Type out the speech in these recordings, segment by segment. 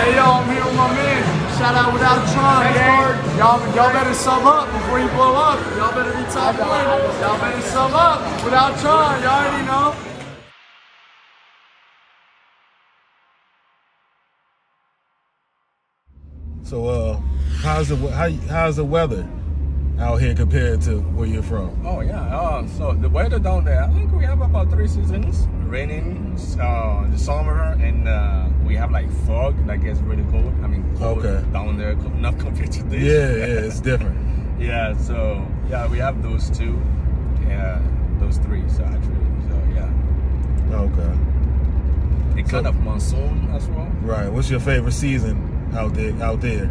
Hey, yo, I'm here with my man. Shout out WITHOUTTRYIN. Y'all better sub up before you blow up. Y'all better be top one. Y'all better sub up. WITHOUTTRYIN, y'all already know. So, how's the weather out here compared to where you're from? Oh yeah, so the weather down there, I think we have about 3 seasons: raining, the summer, and we have like fog that gets really cold. I mean, cold down there, not compared to this. Yeah, it's different. Yeah, so yeah, we have those two, those three. So actually, so yeah. Okay. It kind of monsoon as well. Right. What's your favorite season out there?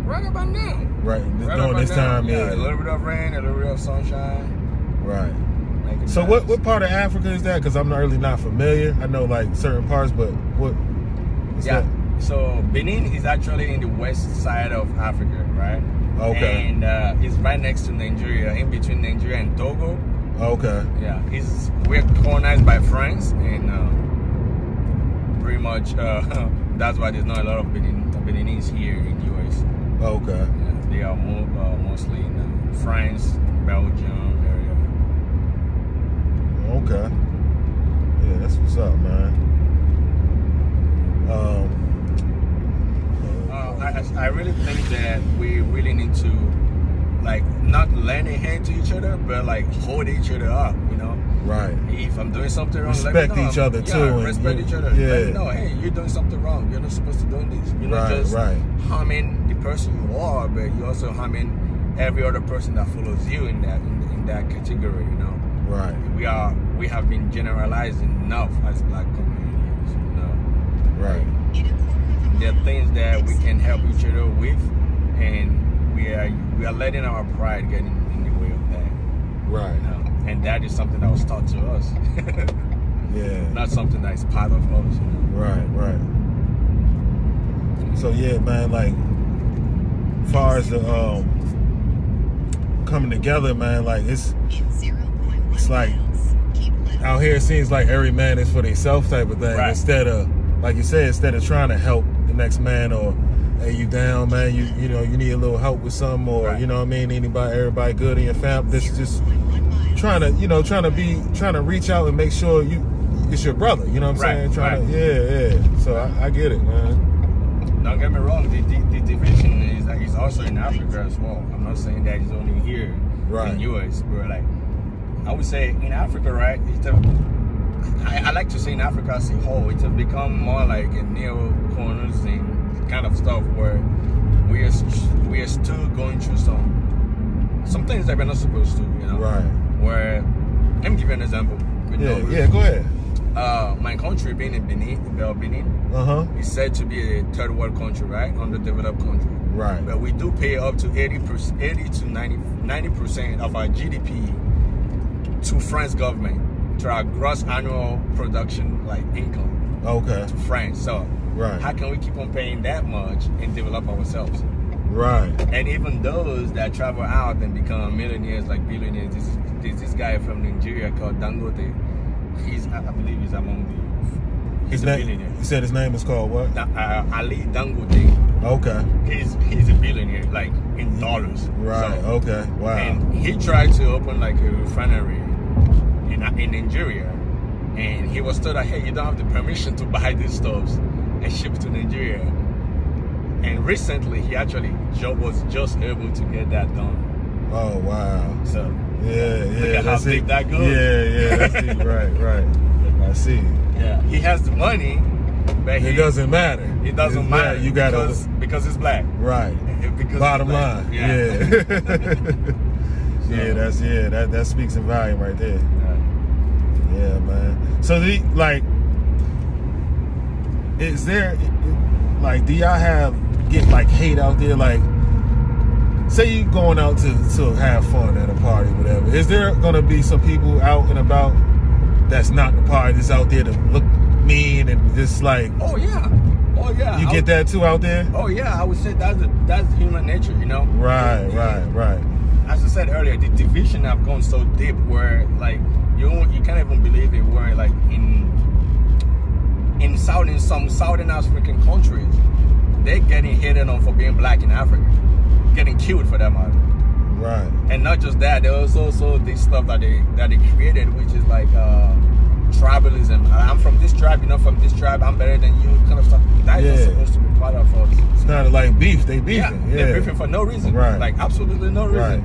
Right about now. Right during this time, yeah. A little bit of rain, a little bit of sunshine. Right. So nice. what part of Africa is that? Because I'm really not familiar. I know like certain parts, but what's that? So Benin is actually in the west side of Africa, right? Okay. And it's right next to Nigeria, in between Nigeria and Togo. Okay. Yeah, we're colonized by France, and pretty much that's why there's not a lot of Beninese here in the US. Okay. Yeah, they are mostly in France, Belgium area. Okay. Yeah, that's what's up, man. I really think that we really need to like not lend a hand to each other, but like hold each other up, you know? Right. If I'm doing something wrong, respect let me know. each other too. Yeah, respect each other. Yeah. Let me know, hey, you're doing something wrong. You're not supposed to do this. You're not just harming the person you are, but you're also harming every other person that follows you in that category, you know? Right. We have been generalized enough as black communities, you know? Right. There are things that we can help each other with, and we are letting our pride get in the way of that. Right. You know? And that is something that was taught to us. Yeah. Not something that is part of us. You know? Right. So yeah, man, like as far as the coming together, man, like it's like out here it seems like every man is for themselves type of thing. Right. Instead of, like you said, instead of trying to help the next man, or hey, you down, man, you know you need a little help with something, or you know what I mean, everybody good in your family. This is just trying to reach out and make sure it's your brother, you know what I'm saying? Yeah. So I get it, man. Don't get me wrong, the division is also in Africa as well. I'm not saying that it's only here in US, but like I would say in Africa, right? I like to say in Africa as a whole, it has become more like a neo-colonizing kind of stuff where we are still going through some things that we're not supposed to, you know? Right. Where, let me give you an example. Yeah, go ahead. My country, being in Benin, is said to be a third world country, right? Underdeveloped country. Right. But we do pay up to 80 to 90% of our GDP to France government, to our gross annual production, like income. Okay. To France. So how can we keep on paying that much and develop ourselves? Right. And even those that travel out and become millionaires, like billionaires, this guy from Nigeria called Dangote. I believe he's among the. He's a billionaire. You said his name is called what? Ali Dangote. Okay. He's a billionaire, like in dollars. Right. So, okay. Wow. And he tried to open like a refinery in Nigeria, and he was told that, hey, you don't have the permission to buy these stuffs and ship to Nigeria. And recently, he actually was just able to get that done. Oh wow! So yeah, look at how deep that goes. Yeah, that's deep. Right. I see. Yeah, he has the money, but it doesn't matter. It doesn't matter. You got because it's black. Right. Because bottom line. Yeah. That speaks in volume right there. Yeah, man. So is there like, do y'all get like hate out there? Like, say you going out to have fun at a party, whatever. Is there gonna be some people out and about that's not the party, that's out there to look mean and just like? Oh yeah. You get that too out there? Oh yeah, I would say that's human nature, you know. Right. As I said earlier, the division have gone so deep where like you can't even believe it. Where like in some southern African countries, they're getting hated on for being black in Africa, getting killed for that matter. Right. And not just that, there was also this stuff that they created, which is like tribalism. I'm from this tribe, you're not from this tribe, I'm better than you, kind of stuff. That is supposed to be part of us. It's kind of like beef. They beefing. Yeah, they're beefing for no reason. Right. Like absolutely no reason. Right.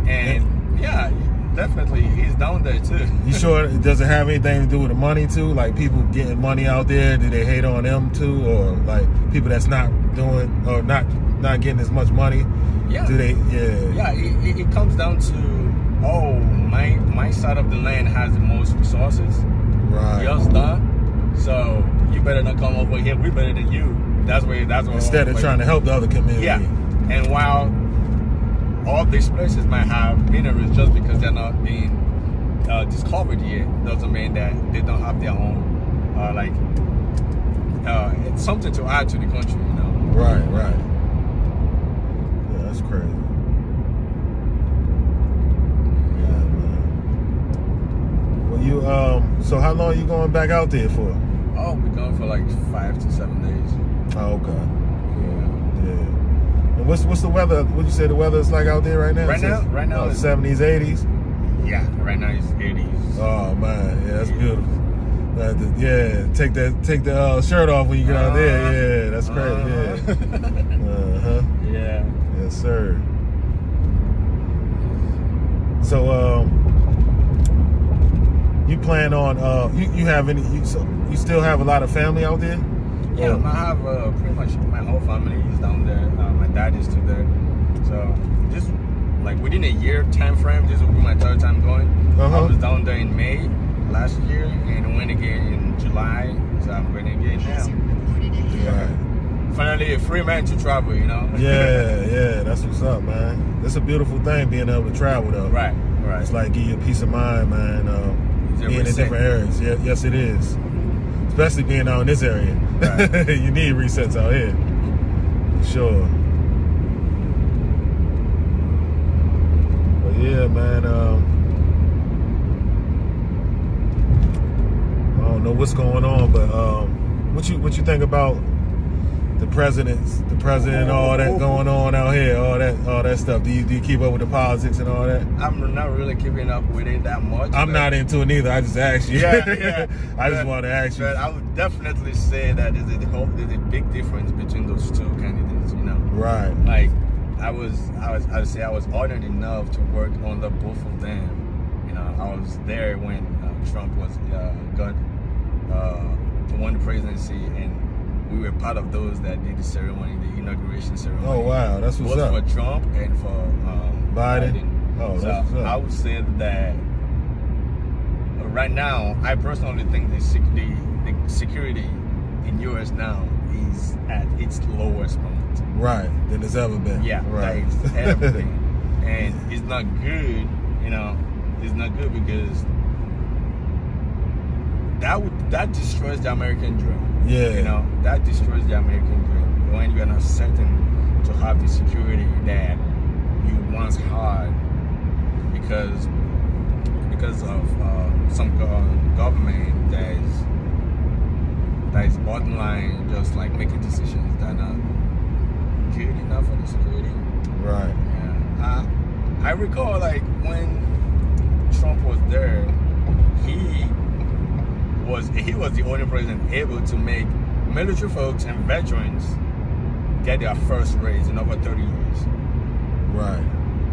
And yeah, definitely he's down there too. You sure it doesn't have anything to do with the money too? Like people getting money out there, do they hate on them too? Or like people that's not doing or not getting as much money? Yeah. Do they? Yeah. It comes down to, oh, my side of the land has the most resources. Right. Yours done. So you better not come over here. We better than you. That's what. Instead of trying to help the other community. Yeah. And while all these places might have minerals, just because they're not being discovered yet, doesn't mean that they don't have their own it's something to add to the country, you know. Right. Yeah, that's crazy. Yeah, man. Well, you so how long are you going back out there for? Oh, we're going for like 5 to 7 days. Oh, okay. Yeah. And what's the weather? What you say the weather is like out there right now? Right now, it's 70s, 80s. Yeah, right now it's 80s. Oh man, yeah, that's beautiful. Yeah, take the shirt off when you get out there. Yeah, that's crazy. Yeah. Yeah. Yes, sir. So, you plan on you have any? You still have a lot of family out there? Yeah, I have pretty much my whole family is down there. My dad is still there. So this, like within a year time frame, this will be my third time going. I was down there in May last year and went again in July. So I'm going again now. Right. Finally, a free man to travel, you know. Yeah, that's what's up, man. It's a beautiful thing being able to travel, though. Right. It's like give you a peace of mind, man. Being in different areas. Yeah, yes, it is. Especially being out in this area. Right. You need resets out here. For sure. But yeah, man. I don't know what's going on, but what you think about the president, all that going on out here, all that stuff? Do you keep up with the politics and all that? I'm not really keeping up with it that much. I'm not into it either. I just asked you. Yeah. I just want to ask you. But I would definitely say that there's a big difference between those two candidates. You know. Right. Like I would say I was honored enough to work under both of them. You know, I was there when Trump was won the presidency, and we were part of those that did the ceremony, the inauguration ceremony. Oh wow, that's what's up. Both for Trump and for Biden. Oh, so that's what's up. I would say that right now, I personally think the security in US now is at its lowest point. Right, than it's ever been. Yeah, right. That is everything. And it's not good, you know, it's not good because that destroys the American dream. Yeah. You know, that destroys the American dream. When you're not certain to have the security that you once had because of some government that is bottom line just like making decisions that are not good enough for the security. Right. Yeah. I recall like when Trump was there, he was the only president able to make military folks and veterans get their first raise in over 30 years. Right.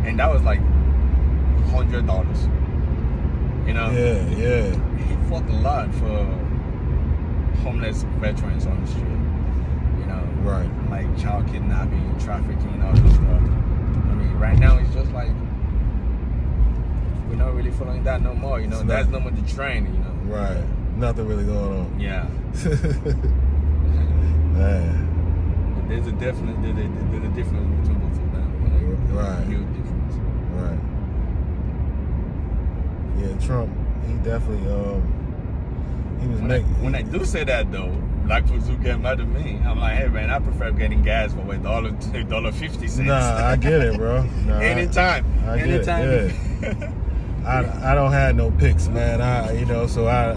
And that was like $100. You know? Yeah. He fought a lot for homeless veterans on the street. You know? Right. Like child kidnapping, trafficking, all this stuff. I mean, right now it's just like we're not really following that no more. You know, that's no more the trend. You know. Right. Nothing really going on. Yeah. Man. There's a difference between both of them. Like, right. Huge difference. Right. Yeah, Trump. He definitely. He was when I do say that though, black folks do get mad at me. I'm like, hey man, I prefer getting gas for $1.50. Nah, I get it, bro. Nah, anytime. I get it. Yeah. I don't have no picks, man. So I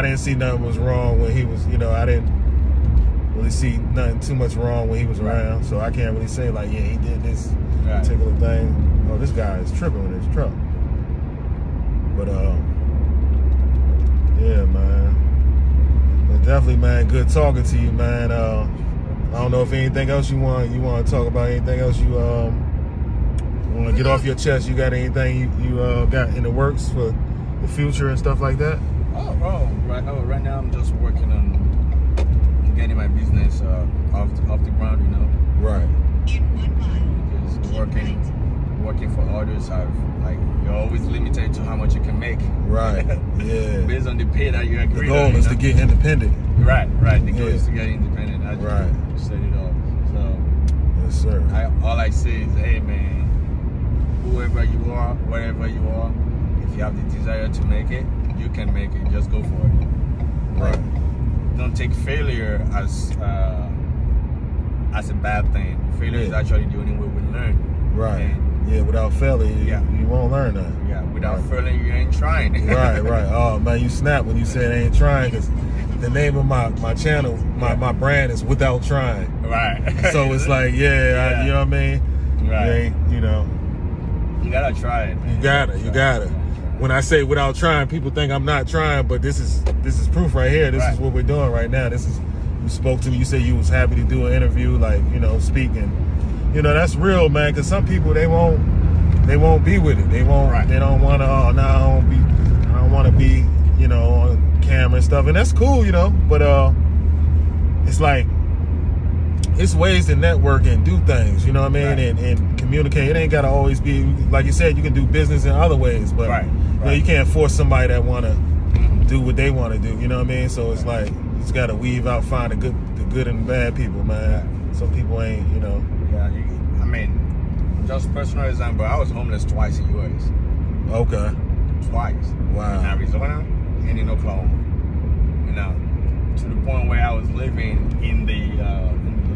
didn't see nothing was wrong when he was, I didn't really see nothing too much wrong when he was around. So I can't really say like, yeah, he did this particular thing. Oh, this guy is tripping with his truck. But yeah, man. But definitely, man, good talking to you, man. I don't know if anything else you want to talk about. Anything else you want to get off your chest? You got anything you got in the works for the future and stuff like that? Oh, bro. Right now I'm just working on getting my business off the ground, you know. Right. Just working for others. You're always limited to how much you can make. Right. Yeah. Based on the pay that you agree. The goal is to get independent. Right. The goal is to get independent. I just set it off. So. Yes, sir. All I say is, hey, man, whoever you are, wherever you are, if you have the desire to make it, you can make it. Just go for it. Right. Don't take failure as a bad thing. Failure is actually the only way we learn. Right. And without failing, you won't learn that. Yeah, without failing, you ain't trying. Right. Oh, man, you snap when you said ain't trying, because the name of my channel, my brand is Without Trying. Right. So it's like, you know what I mean? Right. You know. You gotta try it, man. You gotta. When I say without trying, people think I'm not trying, but this is proof right here. This is what we're doing right now. This is, you spoke to me, you said you was happy to do an interview, like, you know, speaking. You know, that's real, man, because some people, they won't be with it. They won't, they don't want to, I don't want to be, you know, on camera and stuff. And that's cool, you know, but it's like, it's ways to network and do things, you know what I mean, and communicate. It ain't got to always be, like you said, you can do business in other ways, but you know, you can't force somebody that want to do what they want to do, you know what I mean? So it's like, it's got to weave out, find the good and the bad people, man. Some people ain't, you know. Yeah, I mean, just personal example, I was homeless twice in U.S. Okay. Twice. Wow. In Arizona and in Oklahoma. You know, to the point where I was living in the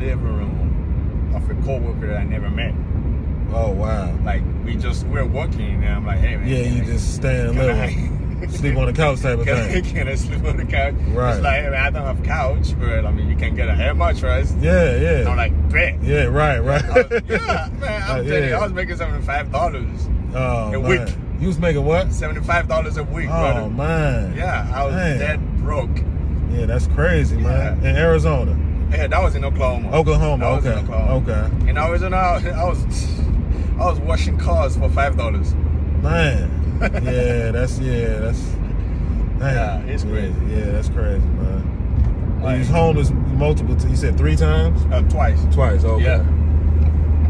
living room of a coworker that I never met. Oh, wow. Like, we're working, and I'm like, hey, man. Yeah, you just stay in the living room. Sleep on the couch type of thing. Can I sleep on the couch? Right. It's like, hey, man, I don't have a couch, but I mean, you can get a air mattress. Yeah. I'm like, bet. Yeah, right. Yeah, man, I'm telling you, I was making $75 a week. You was making what? $75 a week, brother. Oh, man. Yeah, I was dead broke. Yeah, that's crazy, man. In Arizona? Yeah, that was in Oklahoma. Okay. Okay. In Arizona, I was washing cars for $5. Man. That's it's crazy. Yeah, that's crazy, man. You was homeless multiple times. You said 3 times? Twice. Okay. Yeah.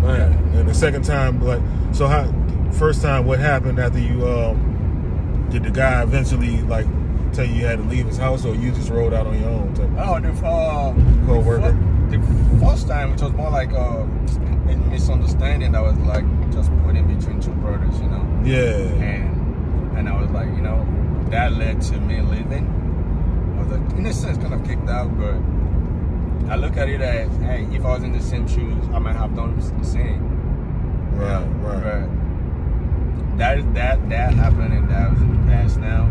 Man. And the second time, like, so how? First time, what happened after you? Did the guy eventually like tell you had to leave his house, or you just rode out on your own? The co-worker. The first time, it was more like a misunderstanding that was like just put in between two brothers, you know. Yeah. And I was like, you know, that led to me leaving. I was like, in a sense, kind of kicked out, but I look at it as, hey, if I was in the same shoes, I might have done the same. Right. But that happened, and that was in the past now.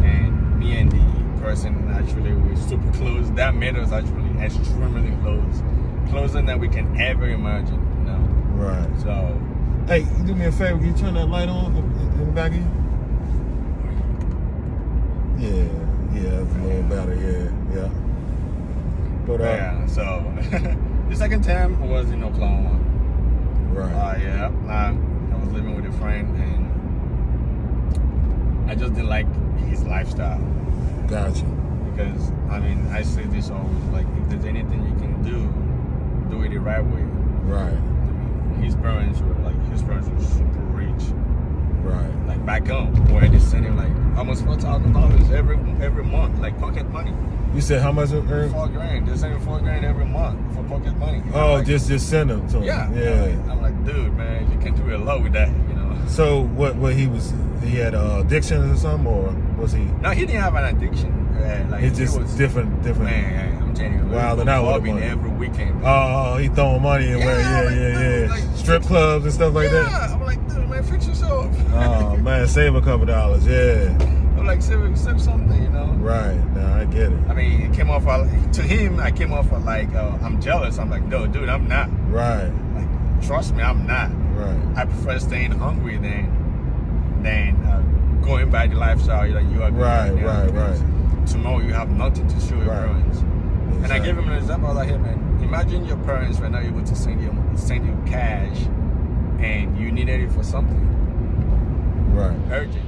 And me and the person actually were super close. That made us actually extremely close, closer than we can ever imagine. You know. Right. So, hey, do me a favor. Can you turn that light on in the back of you? Yeah, that's a little better. Yeah. But so the second time was in Oklahoma. Right. I was living with a friend, and I just didn't like his lifestyle. Gotcha. Because I mean, I say this always, like, if there's anything you can do it the right way. Right. I mean, his parents were super rich. Right. Like back home, where they send him like almost $4,000 every month, like pocket money. You said how much? $4,000. They send him $4,000 every month for pocket money. Oh, like, just send them to him. Yeah. I'm like, dude, man, you can do a lot with that, you know. So what he had addictions or something, or was he? No, he didn't have an addiction. Like, it's just was different. Man, I'm telling you, wilding out with money every weekend. Oh, he throwing money in where? Like, strip clubs and stuff like that. Yeah, I'm like, dude, man, fix yourself. Oh man, save a couple dollars. Yeah. I'm like, save something, you know? Right. No, I get it. I mean, it came off to him. I came off like I'm jealous. I'm like, no, dude, I'm not. Right. Like, trust me, I'm not. Right. I prefer staying hungry than going by the lifestyle like you are. Right. Tomorrow you have nothing to show your parents. Exactly. And I gave him an example. I was like, hey man, imagine your parents were not able to send you cash, and you needed it for something. Right. Urgent.